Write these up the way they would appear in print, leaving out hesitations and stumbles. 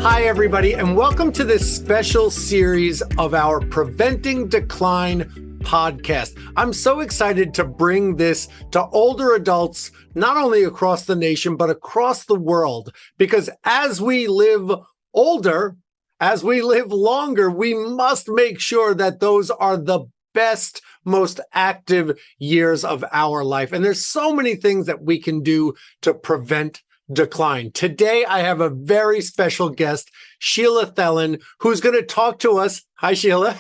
Hi, everybody, and welcome to this special series of our Preventing Decline podcast. I'm so excited to bring this to older adults, not only across the nation, but across the world, because as we live older, as we live longer, we must make sure that those are the best, most active years of our life. And there's so many things that we can do to prevent decline. Today, I have a very special guest, Sheila Thelen, who's going to talk to us. Hi, Sheila.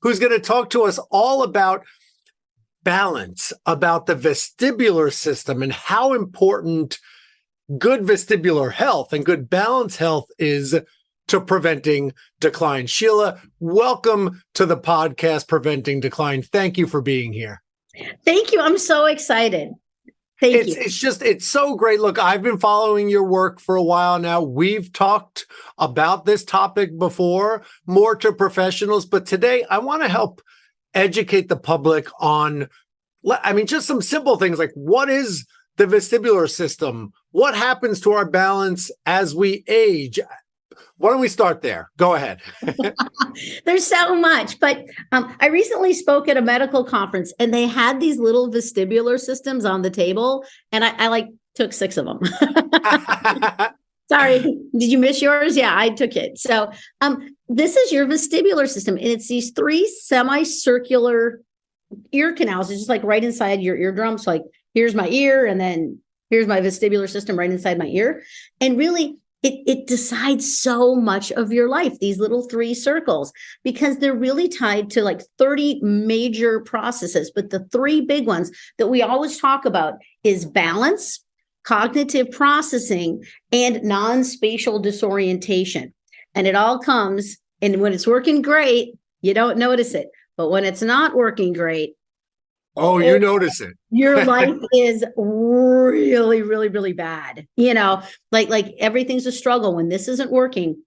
Who's going to talk to us all about balance, about the vestibular system and how important good vestibular health and good balance health is to preventing decline. Sheila, welcome to the podcast, Preventing Decline. Thank you for being here. Thank you. I'm so excited. Thank you. It's so great. Look, I've been following your work for a while now. We've talked about this topic before, more to professionals, but today I want to help educate the public on, just some simple things like what is the vestibular system? What happens to our balance as we age? Why don't we start there? Go ahead. There's so much, but I recently spoke at a medical conference and they had these little vestibular systems on the table and I took 6 of them. Sorry, did you miss yours? Yeah, I took it. So this is your vestibular system and it's these 3 semicircular ear canals. It's just like right inside your eardrum. So like here's my ear and then here's my vestibular system right inside my ear. And really, it decides so much of your life, these little 3 circles, because they're really tied to like 30 major processes. But the 3 big ones that we always talk about is balance, cognitive processing, and non-spatial disorientation. And it all comes, and when it's working great, you don't notice it. But when it's not working great, you notice it. Your life is really, really, really bad. Like everything's a struggle. When this isn't working,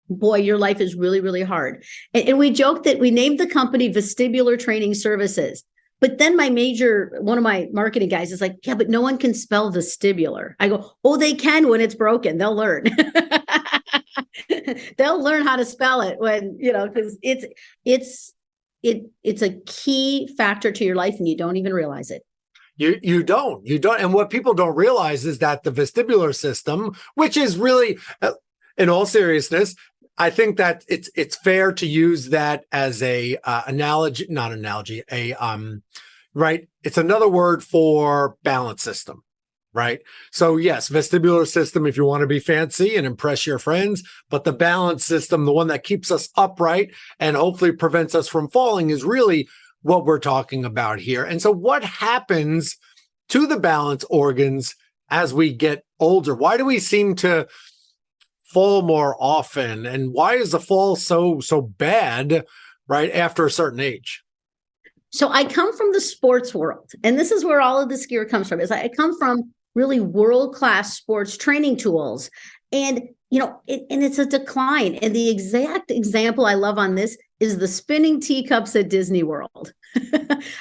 boy, your life is really, really hard. And we joked that we named the company Vestibular Training Services. But then one of my marketing guys is like, yeah, but no one can spell vestibular. I go, oh, they can when it's broken. They'll learn. They'll learn how to spell it when, because it's a key factor to your life and you don't even realize it. You don't. And what people don't realize is that the vestibular system, which is really, in all seriousness, I think that it's fair to use that as right. It's another word for balance system. Right. So yes, vestibular system, if you want to be fancy and impress your friends, but the balance system, the one that keeps us upright and hopefully prevents us from falling, is really what we're talking about here. And so what happens to the balance organs as we get older? Why do we seem to fall more often? And why is the fall so bad right after a certain age? So I come from the sports world, and this is where all of this gear comes from. I come from really world-class sports training tools. And, it's a decline. And the exact example I love on this is the spinning teacups at Disney World.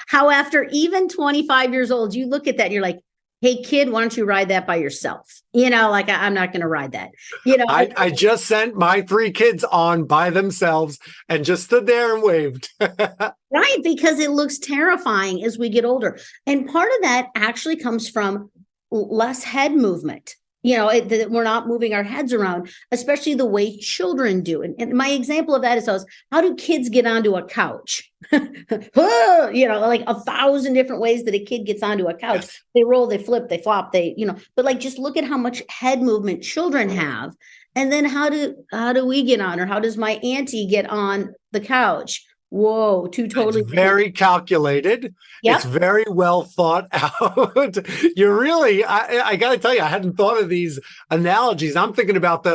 How after even 25 years old, you look at that and you're like, hey, kid, why don't you ride that by yourself? I'm not going to ride that. I just sent my 3 kids on by themselves and just stood there and waved. Right, because it looks terrifying as we get older. And part of that actually comes from less head movement. We're not moving our heads around, especially the way children do. And my example of that is how do kids get onto a couch? Like 1,000 different ways that a kid gets onto a couch. Yes. They roll, they flip, they flop, but like, just look at how much head movement children have. And then how do we get on, or how does my auntie get on the couch? Whoa, 2 totally. It's very calculated. Yep. It's very well thought out. You're really, I got to tell you, I hadn't thought of these analogies. I'm thinking about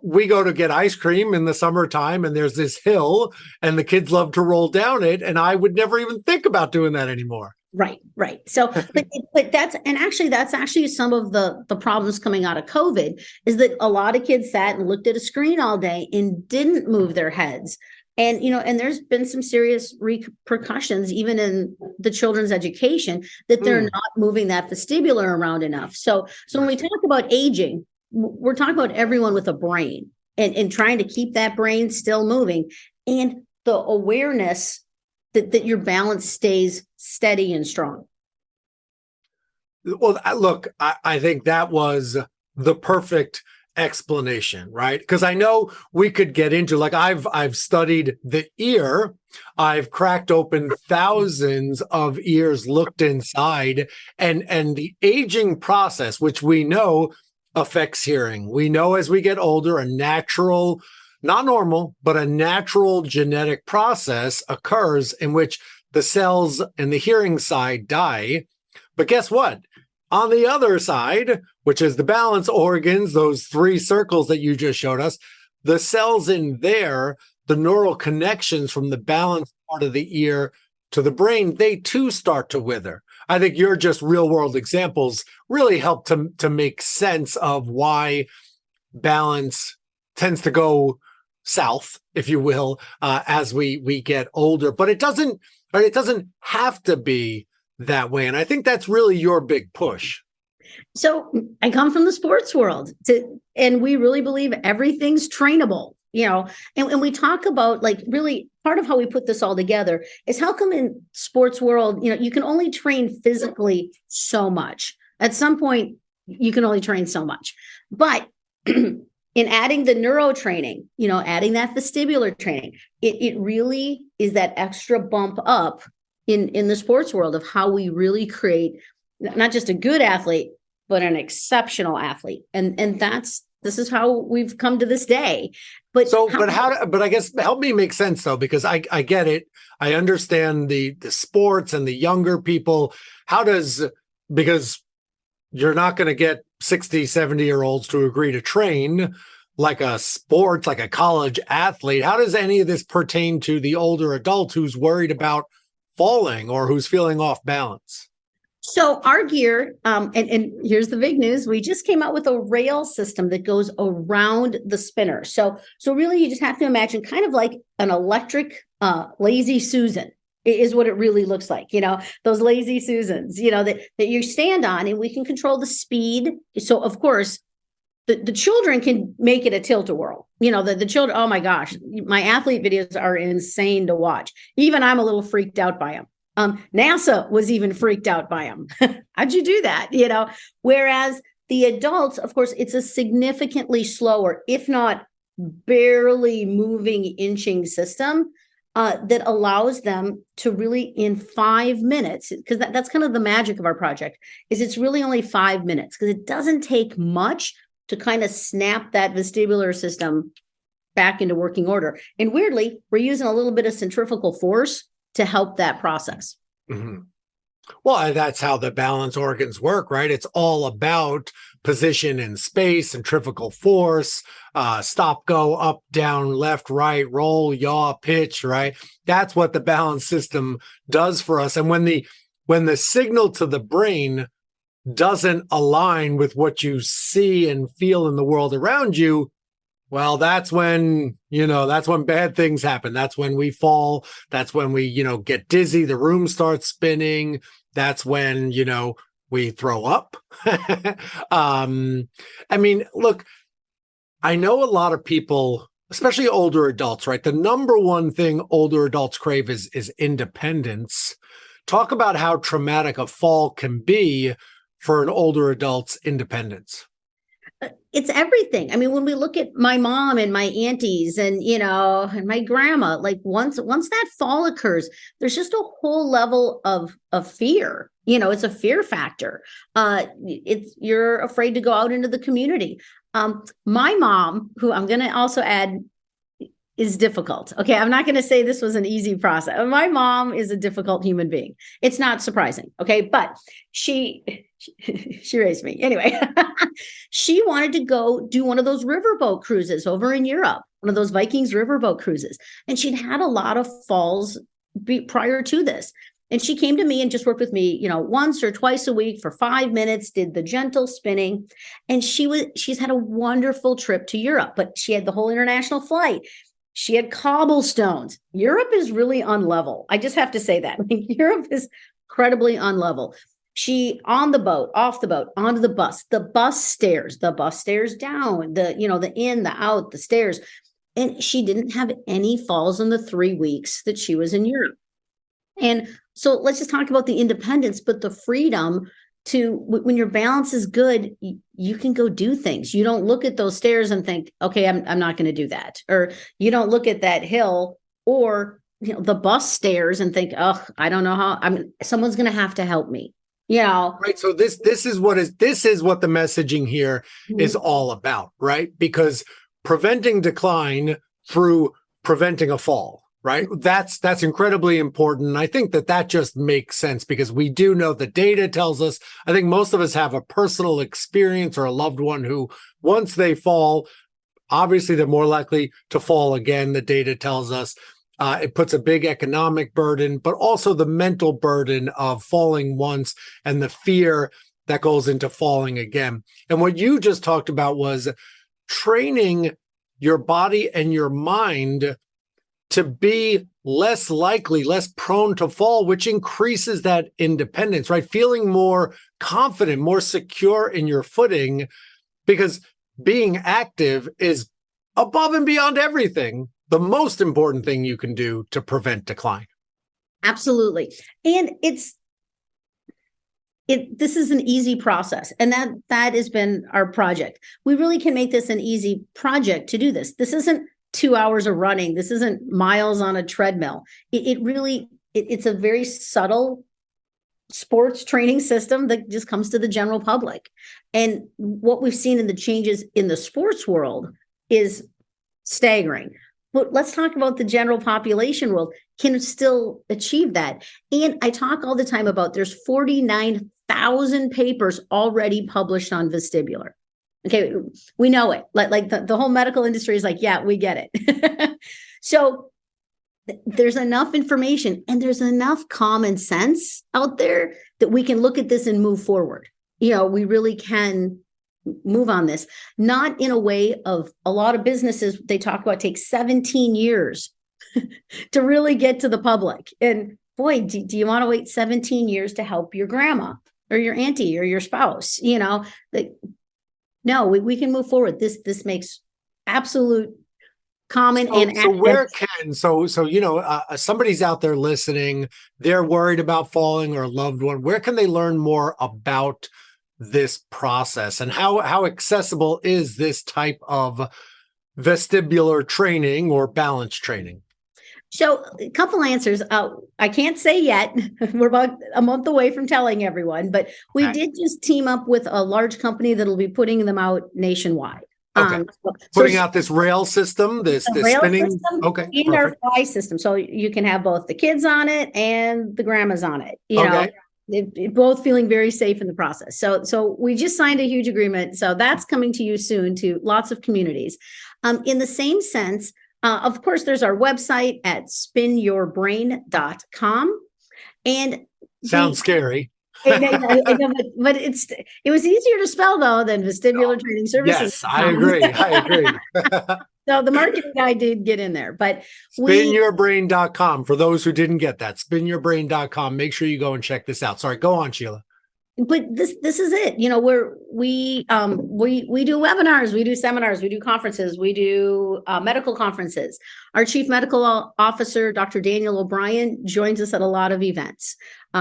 we go to get ice cream in the summertime and there's this hill and the kids love to roll down it. And I would never even think about doing that anymore. Right. So, but that's actually some of the problems coming out of COVID, is that a lot of kids sat and looked at a screen all day and didn't move their heads. And, and there's been some serious repercussions, even in the children's education, that they're not moving that vestibular around enough. So when we talk about aging, we're talking about everyone with a brain and trying to keep that brain still moving, and the awareness that your balance stays steady and strong. Well, look, I think that was the perfect explanation, right? Because I know we could get into, like, I've studied the ear. I've cracked open thousands of ears, looked inside, and the aging process, which we know affects hearing. We know as we get older, a natural, not normal, but a natural genetic process occurs in which the cells in the hearing side die. But guess what? On the other side, which is the balance organs, those three circles that you just showed us, the cells in there, the neural connections from the balance part of the ear to the brain, they too start to wither. I think your just real world examples really help to make sense of why balance tends to go south, if you will, as we get older. But it doesn't have to be that way. And I think that's really your big push. So I come from the sports world and we really believe everything's trainable, and we talk about, like, really part of how we put this all together is how come in sports world, you can only train physically so much. At some point, you can only train so much. But in adding the neuro training, adding that vestibular training, it really is that extra bump up in the sports world of how we really create not just a good athlete, but an exceptional athlete. And this is how we've come to this day. But I guess help me make sense though, because I get it. I understand the sports and the younger people. Because you're not going to get 60, 70-year-olds to agree to train like a sports, like a college athlete. How does any of this pertain to the older adult who's worried about falling or who's feeling off balance? So our gear, and here's the big news, we just came out with a rail system that goes around the spinner. So really you just have to imagine kind of like an electric lazy Susan is what it really looks like, those lazy Susans, that you stand on, and we can control the speed. So of course, the children can make it a tilt-a-whirl. The children, oh my gosh, my athlete videos are insane to watch. Even I'm a little freaked out by them. NASA was even freaked out by them. How'd you do that? Whereas the adults, of course, it's a significantly slower, if not barely moving, inching system that allows them to really, in 5 minutes, because that's kind of the magic of our project, is it's really only 5 minutes, because it doesn't take much to kind of snap that vestibular system back into working order. And weirdly, we're using a little bit of centrifugal force to help that process. Mm-hmm. Well, that's how the balance organs work, right? It's all about position in space, centrifugal force, stop, go, up, down, left, right, roll, yaw, pitch, right? That's what the balance system does for us. And when the signal to the brain doesn't align with what you see and feel in the world around you, well, that's when bad things happen. That's when we fall. That's when we, get dizzy. The room starts spinning. That's when, we throw up. Look, I know a lot of people, especially older adults, right? The number one thing older adults crave is independence. Talk about how traumatic a fall can be for an older adult's independence. It's everything. I mean, when we look at my mom and my aunties and, and my grandma, like once that fall occurs, there's just a whole level of fear. It's a fear factor. You're afraid to go out into the community. My mom, who I'm going to also add, is difficult. Okay. I'm not going to say this was an easy process. My mom is a difficult human being. It's not surprising. Okay. But she raised me. Anyway, she wanted to go do one of those riverboat cruises over in Europe, one of those Vikings riverboat cruises. And she'd had a lot of falls prior to this. And she came to me and just worked with me, once or twice a week for 5 minutes, did the gentle spinning. And she's had a wonderful trip to Europe, but she had the whole international flight. She had cobblestones. Europe is really unlevel. I just have to say that. Europe is incredibly unlevel. She on the boat, off the boat, onto the bus stairs down, the in, the out, the stairs. And she didn't have any falls in the 3 weeks that she was in Europe. And so let's just talk about the independence, but the freedom to, when your balance is good, you can go do things. You don't look at those stairs and think, okay, I'm not going to do that. Or you don't look at that hill or the bus stairs and think, oh, I don't know how, someone's going to have to help me. Right. So this is what the messaging here is all about, right? Because preventing decline through preventing a fall, right? That's incredibly important. And I think that just makes sense because we do know the data tells us, I think most of us have a personal experience or a loved one who, once they fall, obviously they're more likely to fall again. The data tells us it puts a big economic burden, but also the mental burden of falling once and the fear that goes into falling again. And what you just talked about was training your body and your mind to be less likely, less prone to fall, which increases that independence, right? Feeling more confident, more secure in your footing, because being active is above and beyond everything the most important thing you can do to prevent decline. Absolutely. And this is an easy process. And that has been our project. We really can make this an easy project to do this. This isn't 2 hours of running. This isn't miles on a treadmill. It's a very subtle sports training system that just comes to the general public. And what we've seen in the changes in the sports world is staggering. But let's talk about the general population world can still achieve that. And I talk all the time about there's 49,000 papers already published on vestibular. Okay, we know it. Like the whole medical industry is like, yeah, we get it. So there's enough information and there's enough common sense out there that we can look at this and move forward. We really can move on this, not in a way of a lot of businesses they talk about take 17 years to really get to the public. And boy, do you want to wait 17 years to help your grandma or your auntie or your spouse? No, we can move forward. This makes absolute common somebody's out there listening, they're worried about falling or a loved one. Where can they learn more about this process and how accessible is this type of vestibular training or balance training? So a couple answers. I can't say yet. We're about a month away from telling everyone, but we did just team up with a large company that'll be putting them out nationwide. Okay. Putting out this rail system, this spinning system, in our fly system. So you can have both the kids on it and the grandmas on it. Both feeling very safe in the process. So we just signed a huge agreement. So that's coming to you soon to lots of communities. In the same sense, of course, there's our website at spinyourbrain.com. And sounds scary. But it was easier to spell though than Vestibular Training Services. Yes, I agree. So the marketing guy did get in there, but spinyourbrain.com for those who didn't get that. Spinyourbrain.com. Make sure you go and check this out. Sorry, go on, Sheila. But this is it. We do webinars, we do seminars, we do conferences, we do medical conferences. Our chief medical officer, Dr. Daniel O'Brien, joins us at a lot of events.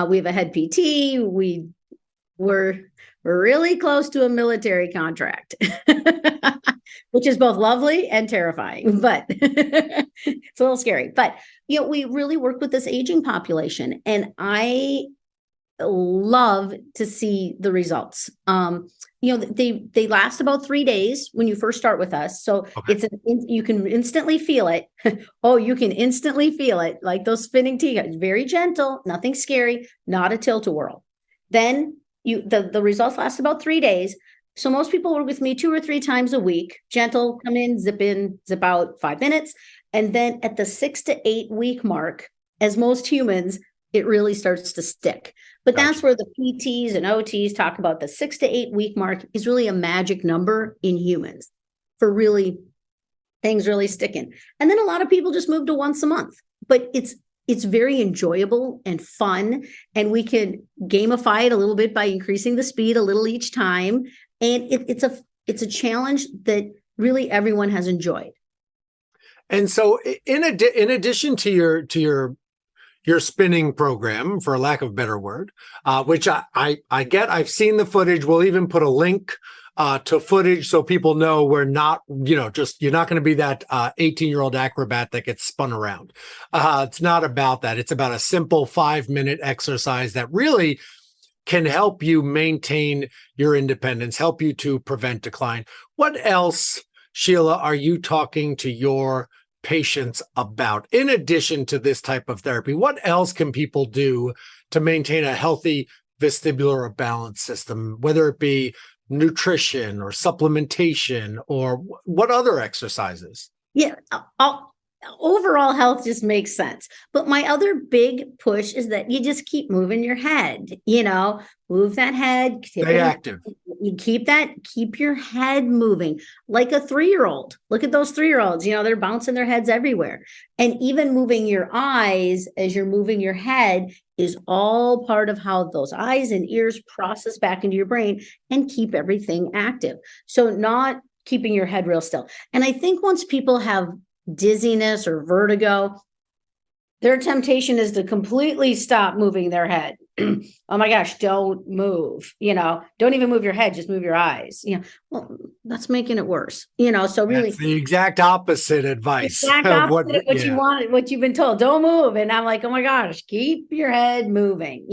We have a head PT. We're really close to a military contract, which is both lovely and terrifying, but it's a little scary. But we really work with this aging population, and I love to see the results. They last about 3 days when you first start with us. So you can instantly feel it. Oh, you can instantly feel it. Like those spinning tea, very gentle, nothing scary, not a tilt-a-whirl. Then the results last about 3 days. So most people work with me 2 or 3 times a week, gentle, come in, zip out 5 minutes. And then at the 6 to 8 week mark, as most humans, it really starts to stick. But that's where the PTs and OTs talk about the 6 to 8 week mark is really a magic number in humans for really things really sticking. And then a lot of people just move to once a month, but it's it's very enjoyable and fun, and we can gamify it a little bit by increasing the speed a little each time. And it's a challenge that really everyone has enjoyed. And so in addition to your spinning program, for lack of a better word, which I get, I've seen the footage. We'll even put a link to footage so people know we're not, you're not going to be that 18-year-old acrobat that gets spun around. It's not about that. It's about a simple 5-minute exercise that really can help you maintain your independence, help you to prevent decline. What else, Sheila, are you talking to your patients about in addition to this type of therapy? What else can people do to maintain a healthy vestibular or balance system, whether it be nutrition or supplementation, or what other exercises? Yeah, overall health just makes sense. But my other big push is that you just keep moving your head, move that head. Stay active. You keep your head moving like a 3-year-old. Look at those 3-year-olds, they're bouncing their heads everywhere. And even moving your eyes as you're moving your head is all part of how those eyes and ears process back into your brain and keep everything active. So not keeping your head real still. And I think once people have dizziness or vertigo, their temptation is to completely stop moving their head. Oh my gosh, don't move, don't even move your head, just move your eyes. Well, that's making it worse, so really that's the exact opposite advice. What you wanted, what you've been told, don't move. And I'm like, oh my gosh, keep your head moving,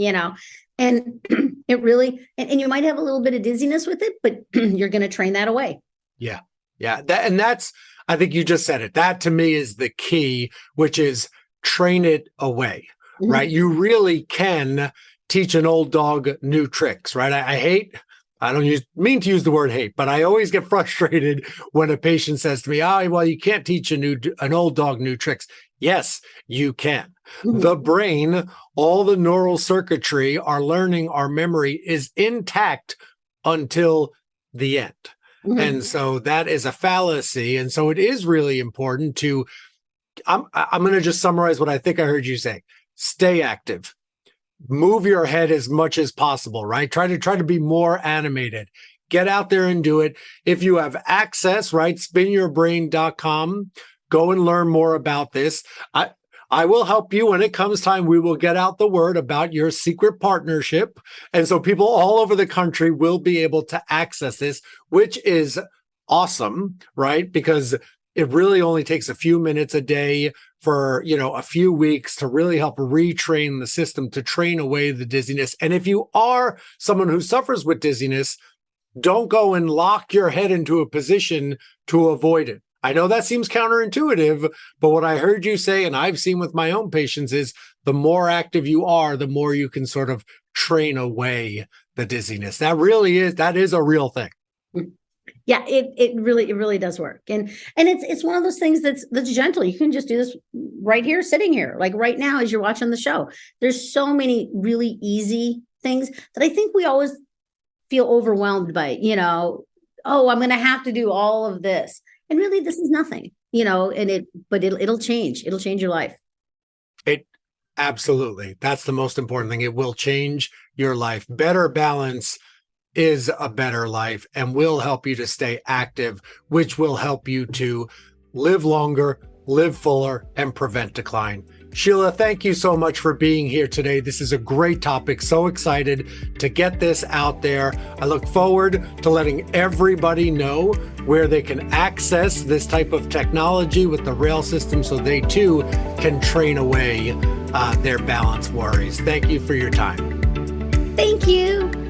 and it really, and you might have a little bit of dizziness with it, but you're going to train that away. Yeah. That's, I think you just said it. That to me is the key, which is train it away, right? You really can teach an old dog new tricks, right? I don't mean to use the word hate, but I always get frustrated when a patient says to me, well, you can't teach an old dog new tricks. Yes, you can. The brain, all the neural circuitry, our learning, our memory is intact until the end. And so that is a fallacy. And so it is really important to, I'm going to just summarize what I think I heard you say. Stay active. Move your head as much as possible, right? Try to be more animated. Get out there and do it. If you have access, right, spinyourbrain.com, go and learn more about this. I will help you when it comes time. We will get out the word about your secret partnership. And so people all over the country will be able to access this, which is awesome, right? Because it really only takes a few minutes a day for, a few weeks to really help retrain the system to train away the dizziness. And if you are someone who suffers with dizziness, don't go and lock your head into a position to avoid it. I know that seems counterintuitive, but what I heard you say, and I've seen with my own patients, is the more active you are, the more you can sort of train away the dizziness. That is a real thing. Yeah, it really does work. And it's one of those things that's gentle. You can just do this right here, sitting here, like right now, as you're watching the show. There's so many really easy things that I think we always feel overwhelmed by, I'm going to have to do all of this. And really, this is nothing, but it'll change. It'll change your life. Absolutely. That's the most important thing. It will change your life. Better balance is a better life and will help you to stay active, which will help you to live longer, live fuller, and prevent decline. Sheila, thank you so much for being here today. This is a great topic. So excited to get this out there. I look forward to letting everybody know where they can access this type of technology with the rail system so they too can train away their balance worries. Thank you for your time. Thank you.